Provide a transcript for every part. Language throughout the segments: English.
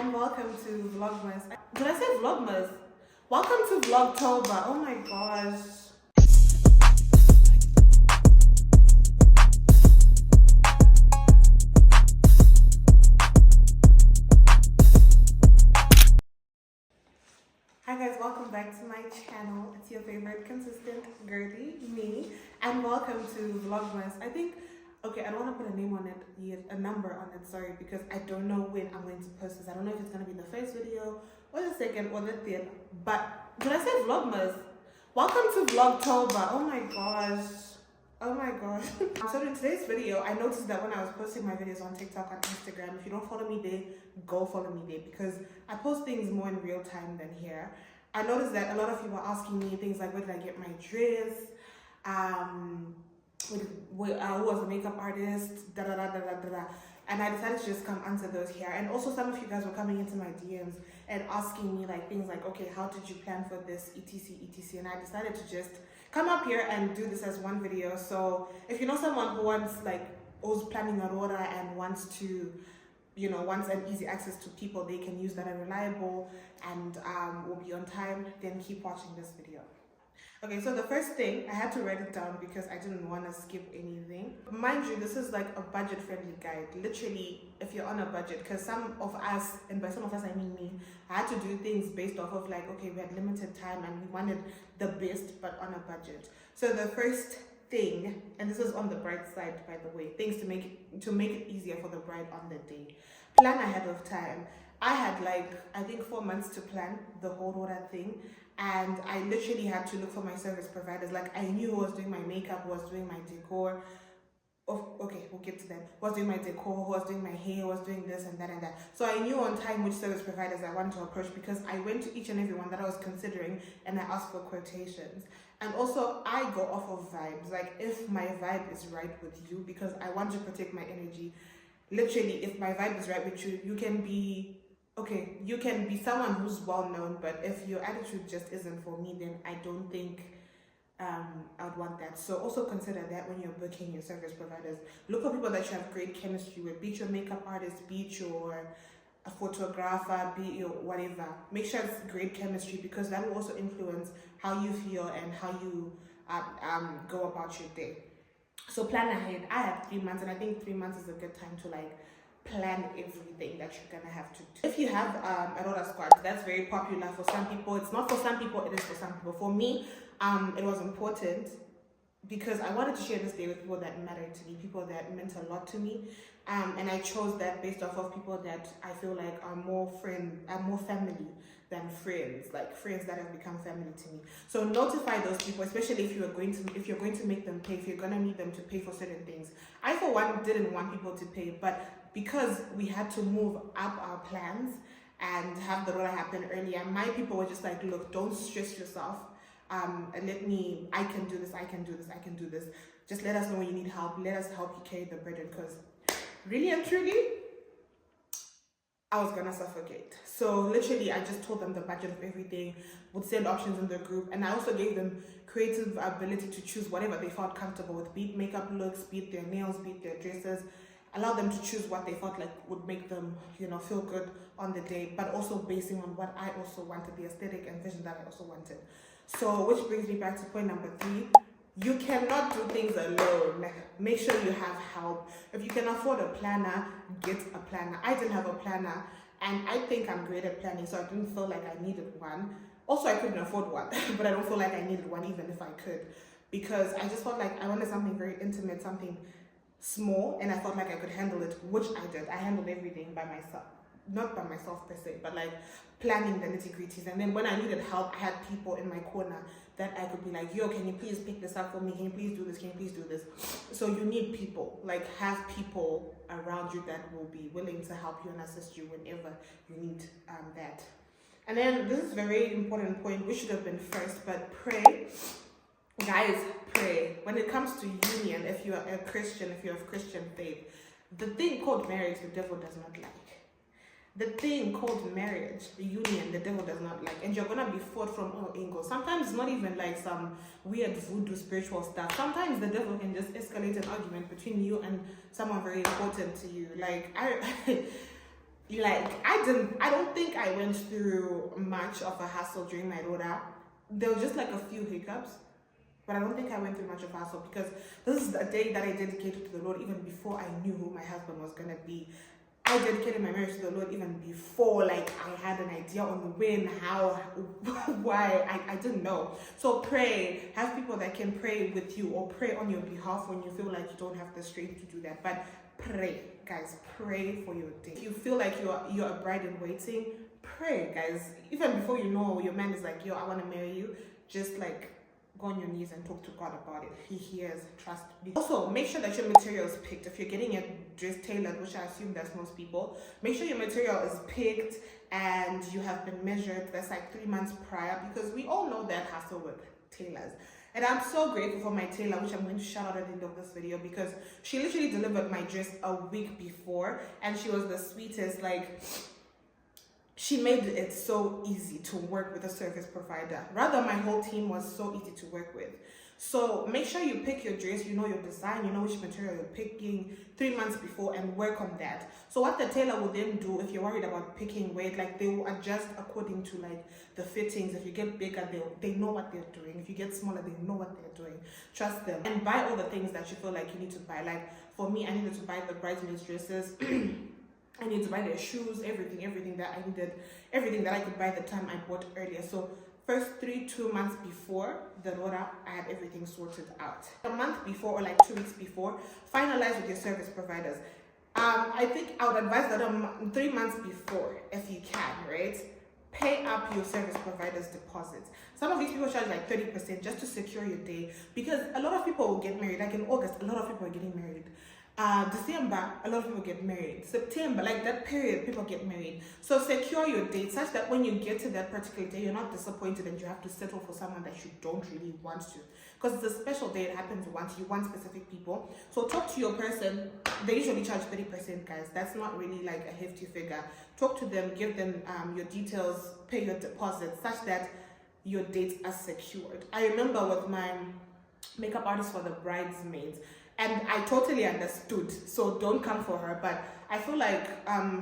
and welcome to Vlogmas. Did I say Vlogmas? Welcome to VLOGTOBER. Oh my gosh. Hi guys, welcome back to my channel. It's your favorite consistent girly, me, and welcome to Vlogmas. I don't want to put a name on it yet, a number on it, sorry, because I don't know when I'm going to post this. I don't know if it's going to be the first video or the second or the third, but did I say Vlogmas? Welcome to VLOGTOBER. Oh my gosh. Oh my gosh. So in today's video, I noticed that when I was posting my videos on TikTok and Instagram, if you don't follow me there, go follow me there because I post things more in real time than here. I noticed that a lot of you were asking me things like, where did I get my dress? Who was the makeup artist? Da da da da da da. And I decided to just come answer those here. And also some of you guys were coming into my DMs and asking me like things like, okay, how did you plan for this, etc, etc. And I decided to just come up here and do this as one video. So if you know someone who wants who's planning a ROORA and wants to, wants an easy access to people they can use that are reliable and will be on time, then keep watching this video. Okay, so the first thing, I had to write it down because I didn't want to skip anything. Mind you, this is like a budget-friendly guide. Literally, if you're on a budget, because some of us, and by some of us I mean me, I had to do things based off of okay, we had limited time and we wanted the best, but on a budget. So the first thing, and this is on the bride side, by the way, things to make it easier for the bride on the day. Plan ahead of time. I had I think 4 months to plan the whole ROORA thing. And I literally had to look for my service providers. I knew who was doing my makeup, who was doing my decor. Okay, we'll get to them. Who was doing my decor, who was doing my hair, who was doing this and that and that. So I knew on time which service providers I wanted to approach because I went to each and every one that I was considering and I asked for quotations. And also I go off of vibes. If my vibe is right with you, because I want to protect my energy. Literally, if my vibe is right with you, you can be someone who's well known, but if your attitude just isn't for me, then I don't think I'd want that. So also consider that when you're booking your service providers. Look for people that you have great chemistry with, be it your makeup artist, be it your a photographer, be it your whatever. Make sure it's great chemistry because that will also influence how you feel and how you go about your day. So plan ahead. I have 3 months, and I think 3 months is a good time to plan everything that you're gonna have to do. If you have a ROORA squad, that's very popular for some people. It's not for some people, it is for some people. For me, it was important because I wanted to share this day with people that mattered to me, people that meant a lot to me, and I chose that based off of people that I feel are more family than friends, friends that have become family to me. So notify those people, especially if you're going to make them pay, if you're gonna need them to pay for certain things. I for one didn't want people to pay, but because we had to move up our plans and have the ROORA happen earlier, my people were just look, don't stress yourself. I can do this, I can do this, I can do this. Just let us know when you need help. Let us help you carry the burden, because really and truly, I was gonna suffocate. So literally, I just told them the budget of everything, would send options in the group, and I also gave them creative ability to choose whatever they felt comfortable with, be it makeup looks, be it their nails, be it their dresses. Allow them to choose what they felt would make them, feel good on the day, but also basing on what I also wanted, the aesthetic and vision that I also wanted. So, which brings me back to point number 3. You cannot do things alone. Make sure you have help. If you can afford a planner, get a planner. I didn't have a planner, and I think I'm great at planning, so I didn't feel like I needed one. Also, I couldn't afford one, but I don't feel like I needed one even if I could, because I just felt I wanted something very intimate, something small, and I felt I could handle it, which I did. I handled everything by myself, not by myself per se, but planning the nitty-gritties. And then when I needed help, I had people in my corner that I could be yo, can you please pick this up for me? Can you please do this? Can you please do this? So you need people, have people around you that will be willing to help you and assist you whenever you need that. And then this is a very important point, which should have been first, but pray. Guys, pray. When it comes to union, if you're a Christian, if you're of Christian faith, the thing called marriage, the devil does not like. The thing called marriage, union, the devil does not like. And you're going to be fought from all angles. Sometimes it's not even some weird voodoo spiritual stuff. Sometimes the devil can just escalate an argument between you and someone very important to you. like I don't think I went through much of a hassle during my ROORA. There were just like a few hiccups, but I don't think I went through much of a hassle because this is the day that I dedicated to the Lord even before I knew who my husband was gonna be. I dedicated my marriage to the Lord even before like I had an idea on when, how, why. I didn't know. So pray, have people that can pray with you or pray on your behalf when you feel like you don't have the strength to do that. But pray, guys, pray for your day. If you feel like you're a bride in waiting, pray, guys. Even before you know your man is like, yo, I want to marry you, just like go on your knees and talk to God about it. He hears, trust me. Also, make sure that your material is picked. If you're getting your dress tailored, which I assume that's most people, make sure your material is picked and you have been measured. That's like 3 months prior, because we all know that hassle with tailors. And I'm so grateful for my tailor, which I'm going to shout out at the end of this video, because she literally delivered my dress a week before, and she was the sweetest. Like, she made it so easy to work with a service provider. Rather, my whole team was so easy to work with. So make sure you pick your dress, you know your design, you know which material you're picking 3 months before, and work on that. So what the tailor will then do, if you're worried about picking weight, like they will adjust according to like the fittings. If you get bigger, they know what they're doing. If you get smaller, they know what they're doing. Trust them. And buy all the things that you feel like you need to buy. Like for me, I needed to buy the bridesmaids dresses. I needed to buy their shoes, everything that I needed, everything that I could buy the time I bought earlier. So first 2 months before the ROORA, I had everything sorted out. A month before or like 2 weeks before, finalize with your service providers. I think I would advise that 3 months before, if you can, right? Pay up your service providers' deposits. Some of these people charge like 30% just to secure your day, because a lot of people will get married. Like in August, a lot of people are getting married. December, a lot of people get married. September, like that period, people get married. So secure your date such that when you get to that particular day, you're not disappointed and you have to settle for someone that you don't really want to. Because it's a special day, it happens once, you want specific people. So talk to your person. They usually charge 30%, guys. That's not really like a hefty figure. Talk to them, give them your details, pay your deposit such that your dates are secured. I remember with my makeup artist for the bridesmaids, and I totally understood, so don't come for her, but I feel like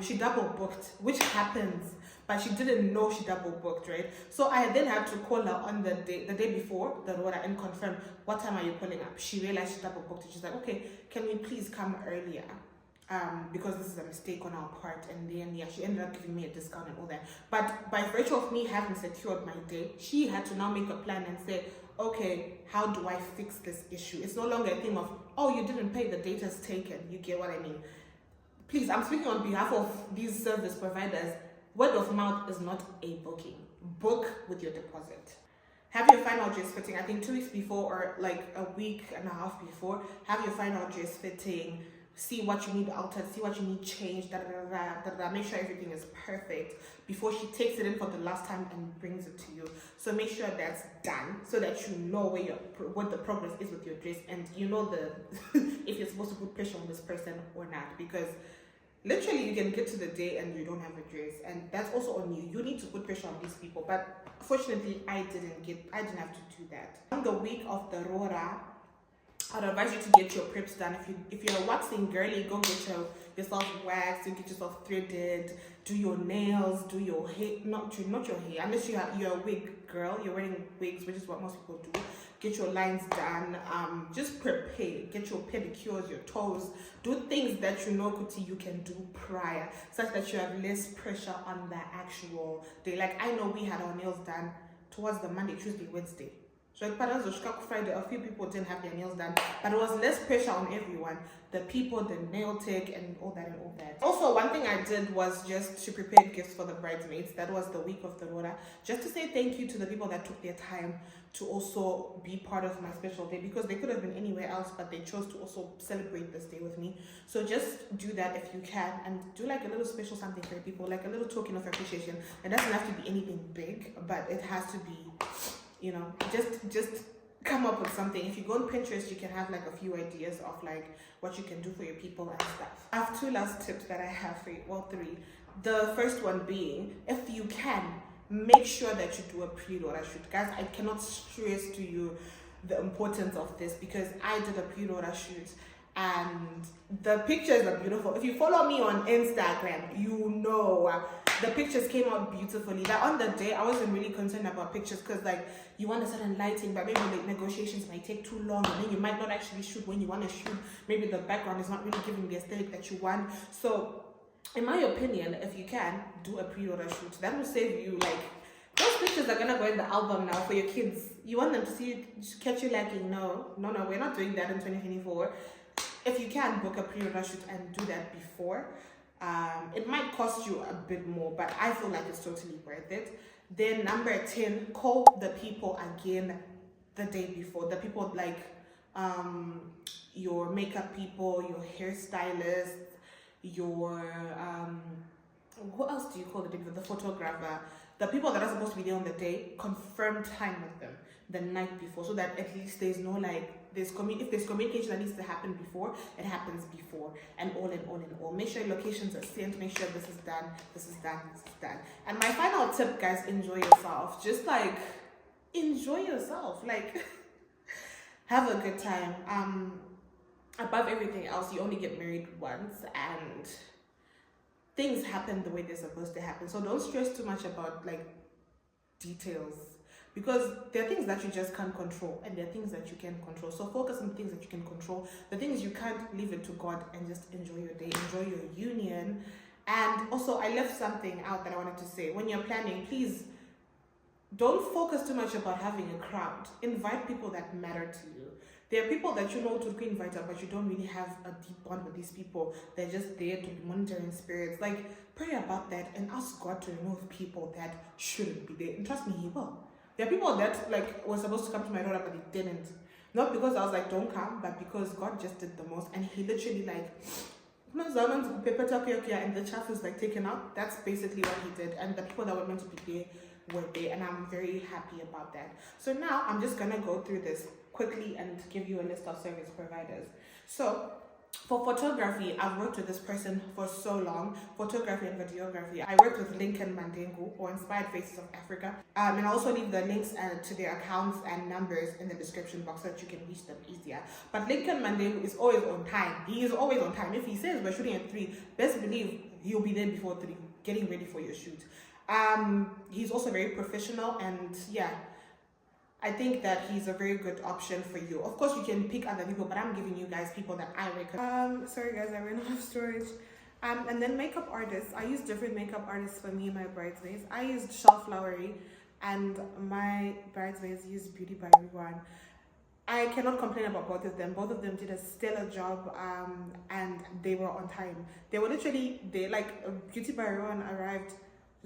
she double booked, which happens, but she didn't know she double booked, right? So I then had to call her on the day before the ROORA and confirm, what time are you pulling up? She realized she double booked it. She's like, okay, can we please come earlier? Because this is a mistake on our part. And then yeah, she ended up giving me a discount and all that. But by virtue of me having secured my day, she had to now make a plan and say, okay, how do I fix this issue? It's no longer a thing of, oh, you didn't pay, the data's taken. You get what I mean? Please, I'm speaking on behalf of these service providers. Word of mouth is not a booking. Book with your deposit. Have your final dress fitting. I think 2 weeks before, or like a week and a half before, have your final dress fitting. See what you need altered, see what you need changed, make sure everything is perfect before she takes it in for the last time and brings it to you. So make sure that's done so that you know what the progress is with your dress, and you know if you're supposed to put pressure on this person or not, because literally you can get to the day and you don't have a dress, and that's also on you. You need to put pressure on these people, but fortunately I didn't have to do that. On the week of the ROORA, I'd advise you to get your preps done. If you're a waxing girly, go get yourself waxed, you get yourself threaded, do your nails, do your hair, not your hair, unless you're a wig girl, you're wearing wigs, which is what most people do. Get your lines done, just prepare, get your pedicures, your toes, do things that you know, Kuti, you can do prior, such that you have less pressure on the actual day. Like I know we had our nails done towards the Monday, Tuesday, Wednesday. So Friday, a few people didn't have their nails done, but it was less pressure on everyone. The people, the nail tech, and all that. Also, one thing I did was just to prepare gifts for the bridesmaids. That was the week of the ROORA, just to say thank you to the people that took their time to also be part of my special day, because they could have been anywhere else, but they chose to also celebrate this day with me. So just do that if you can, and do like a little special something for people, like a little token of appreciation. It doesn't have to be anything big, but it has to be, you know, just come up with something. If you go on Pinterest, you can have like a few ideas of like what you can do for your people and stuff. I have 2 last tips that I have for you, well 3. The first one being, if you can, make sure that you do a pre-ROORA shoot. Guys, I cannot stress to you the importance of this, because I did a pre-ROORA shoot and the pictures are beautiful. If you follow me on Instagram, you know the pictures came out beautifully. That on the day I wasn't really concerned about pictures because like you want a certain lighting, but maybe the negotiations might take too long and then you might not actually shoot when you want to shoot. Maybe the background is not really giving the aesthetic that you want. So in my opinion, if you can do a pre-order shoot, that will save you like those pictures are gonna go in the album now for your kids. You want them to see it, catch you lacking. No, we're not doing that in 2024. If you can book a pre-order shoot and do that before, it might cost you a bit more, but I feel like it's totally worth it. Then number 10, call the people again the day before. The people like your makeup people, your hairstylist, your what else do you call the people? The photographer, the people that are supposed to be there on the day. Confirm time with them the night before, so that at least there's no like if there's communication that needs to happen before, it happens before, and all in all. Make sure locations are sent, make sure this is done. And my final tip, guys, enjoy yourself. Just like enjoy yourself, like have a good time. Above everything else, you only get married once and things happen the way they're supposed to happen. So don't stress too much about like details, because there are things that you just can't control and there are things that you can control. So focus on the things that you can control. The things you can't, leave it to God and just enjoy your day, enjoy your union. And also, I left something out that I wanted to say. When you're planning, please don't focus too much about having a crowd. Invite people that matter to you. There are people that you know to be invited, but you don't really have a deep bond with these people. They're just there to be monitoring spirits. Like, pray about that and ask God to remove people that shouldn't be there. And trust me, He will. There are people that like were supposed to come to my daughter, but they didn't. Not because I was like, don't come, but because God just did the most. And He literally like, and the chaff is like taken out. That's basically what He did. And the people that were meant to be there were there. And I'm very happy about that. So now I'm just going to go through this quickly and give you a list of service providers. So for photography, I've worked with this person for so long. Photography and videography, I worked with Lincoln Mandengu or Inspired Faces of Africa. And I'll also leave the links to their accounts and numbers in the description box so that you can reach them easier. But Lincoln Mandengu is always on time. He is always on time. If he says we're shooting at 3, best believe he'll be there before 3, getting ready for your shoot. He's also very professional, and yeah, I think that he's a very good option for you. Of course, you can pick other people, but I'm giving you guys people that I recommend. Sorry guys, I ran out of storage. And then makeup artists. I use different makeup artists for me and my bridesmaids. I used Shelf Flowery, and my bridesmaids used Beauty by ROORA. I cannot complain about both of them. Both of them did a stellar job, and they were on time. They were literally, Beauty by ROORA arrived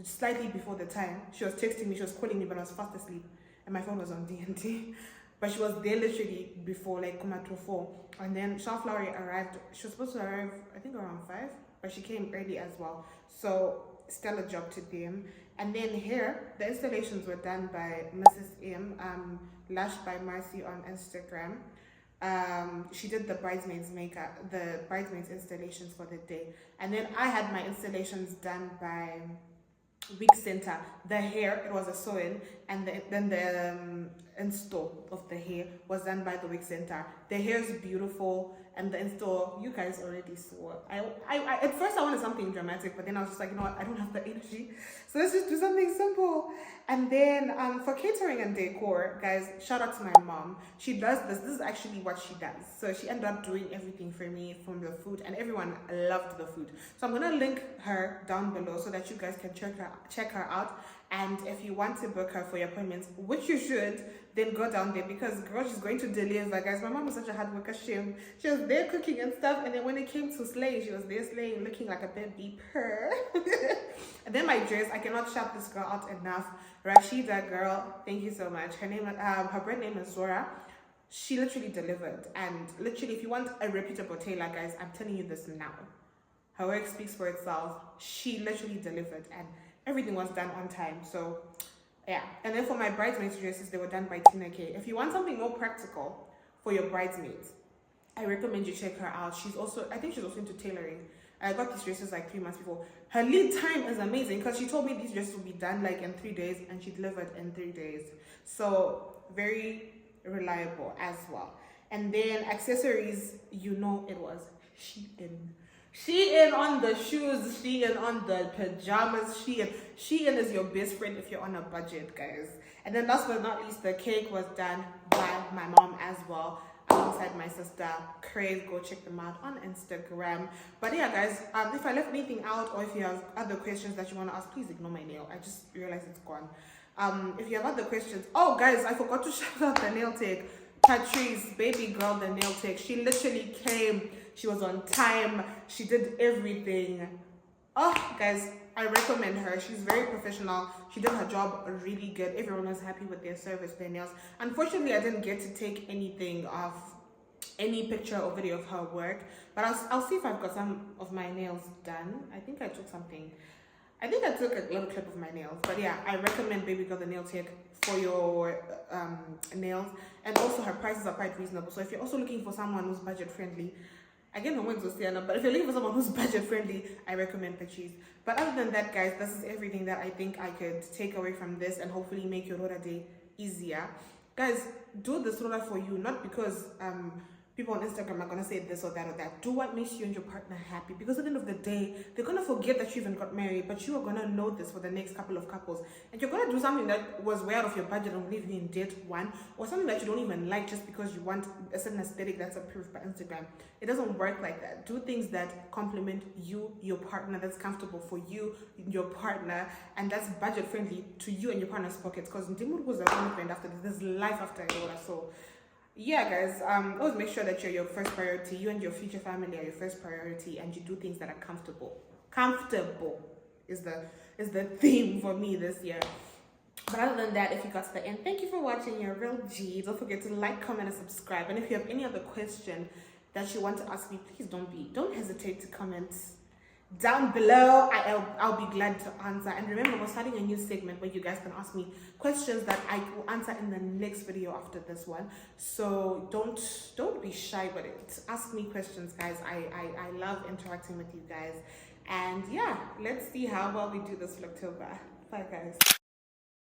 slightly before the time. She was texting me, she was calling me, but I was fast asleep. And my phone was on D&D, but she was there literally before like 4. And then Shelf Flowery arrived. She was supposed to arrive, I think around 5, but she came early as well. So stellar job to them. And then here, the installations were done by Mrs. M, lashed by Marcy on Instagram. She did the bridesmaids makeup, the bridesmaids installations for the day. And then I had my installations done by Wig Center. The hair, it was a sew-in, and then the install of the hair was done by the Wig Center. The hair is beautiful, and the install, you guys already saw. I at first I wanted something dramatic, but then I was just like, you know what, I don't have the energy, so let's just do something simple. And then for catering and decor, guys, shout out to my mom. She does this. This is actually what she does. So she ended up doing everything for me, from the food, and everyone loved the food. So I'm gonna link her down below so that you guys can check her out. And if you want to book her for your appointments, which you should, then go down there, because girl, she's going to deliver. Guys, my mom was such a hard worker. She was there cooking and stuff, and then when it came to slaying, she was there slaying, looking like a baby purr. And then my dress, I cannot shout this girl out enough. Rashida, girl, thank you so much. Her name, her brand name is Zora. She literally delivered, and literally, if you want a reputable tailor, guys, I'm telling you this now. Her work speaks for itself. She literally delivered, and everything was done on time. So yeah. And then for my bridesmaids dresses, they were done by Tina K. If you want something more practical for your bridesmaids, I recommend you check her out. She's also, I think she's also into tailoring. I got these dresses like 3 months before. Her lead time is amazing, because she told me these dresses will be done like in 3 days, and she delivered in 3 days. So very reliable as well. And then accessories, you know, it was Shein on the shoes, Shein on the pajamas, Shein is your best friend if you're on a budget, guys. And then last but not least, the cake was done by my mom as well, alongside my sister. Craze, go check them out on Instagram. But yeah, guys, if I left anything out or if you have other questions that you want to ask, please ignore my nail. I just realized it's gone. If you have other questions, oh guys, I forgot to shout out the nail tech. Patrice, baby girl, the nail tech. She literally came. She was on time. She did everything. Oh, guys, I recommend her. She's very professional. She did her job really good. Everyone was happy with their service, their nails. Unfortunately, I didn't get to take anything of any picture or video of her work, but I'll see if I've got some of my nails done. I think I took something. I think I took a little clip of my nails. But yeah, I recommend baby girl the nail tech for your nails. And also her prices are quite reasonable. So if you're also looking for someone who's budget friendly, again, no one's Oceana, but if you're looking for someone who's budget friendly, I recommend Patrice. But other than that, guys, this is everything that I think I could take away from this and hopefully make your ROORA day easier. Guys, do this ROORA for you, not because people on Instagram are gonna say this or that or that. Do what makes you and your partner happy, because at the end of the day, they're gonna forget that you even got married, but you are gonna know this for the next couple of couples, and you're gonna do something that was way out of your budget and leave you in debt, one, or something that you don't even like just because you want a certain aesthetic that's approved by Instagram. It doesn't work like that. Do things that complement you, your partner, that's comfortable for you, your partner, and that's budget friendly to you and your partner's pockets, because Ndimur was a friend after this. There's life after ROORA. So yeah, guys, always make sure that you're your first priority. You and your future family are your first priority, and you do things that are comfortable. Comfortable is the theme for me this year. But other than that, if you got to the end, thank you for watching. You're a real G. Don't forget to like, comment, and subscribe. And if you have any other question that you want to ask me, please don't hesitate to comment down below. I'll be glad to answer. And remember, we're starting a new segment where you guys can ask me questions that I will answer in the next video after this one. So don't be shy with it. Ask me questions, guys. I love interacting with you guys. And yeah, let's see how well we do this Vlogtober. Bye, guys.